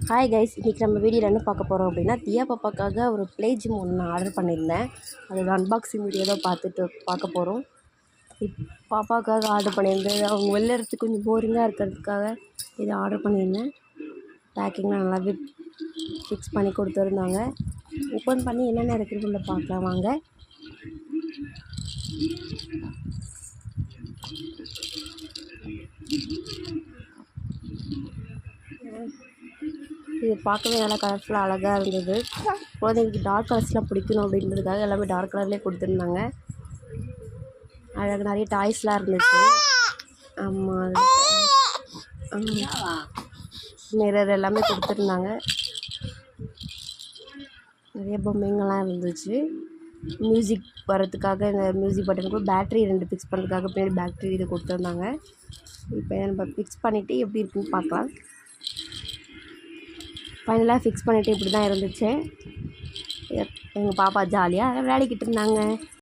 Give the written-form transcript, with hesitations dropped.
Hi guys, இன்றைக்கி நம்ம வீடியோவில் என்ன பார்க்க போகிறோம் அப்படின்னா, தியா பாப்பாக்காக ஒரு ப்ளே ஜிம் ஒன்று நான் ஆர்டர் பண்ணியிருந்தேன். அதோட அன்பாக்சிங் வீடியோ தான் பார்க்க போகிறோம். பாப்பாவுக்காக ஆர்டர் பண்ணியிருந்தேன். அவங்க விளையாடுறதுக்கு கொஞ்சம் போரிங்காக இருக்கிறதுக்காக இதை ஆர்டர் பண்ணியிருந்தேன். பேக்கிங்லாம் நல்லாவே ஃபிக்ஸ் பண்ணி கொடுத்துருந்தாங்க. ஓப்பன் பண்ணி என்னென்ன இருக்குதுன்னு பார்க்கலாம் வாங்க. இது பார்க்கவே நல்லா கலர்ஃபுல்லாக அழகாக இருந்தது. குழந்தைங்களுக்கு டார்க் கலர்ஸ்லாம் பிடிக்கணும் அப்படின்றதுக்காக எல்லாமே டார்க் கலர்லேயே கொடுத்துருந்தாங்க. அழகாக நிறைய டாய்ஸ்லாம் இருந்துச்சு. ஆமாம், மிரர் எல்லாமே கொடுத்துருந்தாங்க. நிறைய பொம்மைங்கள்லாம் இருந்துச்சு. மியூசிக் வரதுக்காக இந்த மியூசிக் பட்டனுக்கு பேட்ரி 2 ஃபிக்ஸ் பண்ணுறதுக்காக பின்னாடி பேட்ரி இது கொடுத்துருந்தாங்க. இப்போ நம்ம ஃபிக்ஸ் பண்ணிவிட்டு எப்படி இருக்குன்னு பார்க்கலாம். ஃபைனலாக ஃபிக்ஸ் பண்ணிவிட்டு இப்படி தான் இருந்துச்சு. எங்கள் பாப்பா ஜாலியாக விளையாடிக்கிட்டு இருந்தாங்க.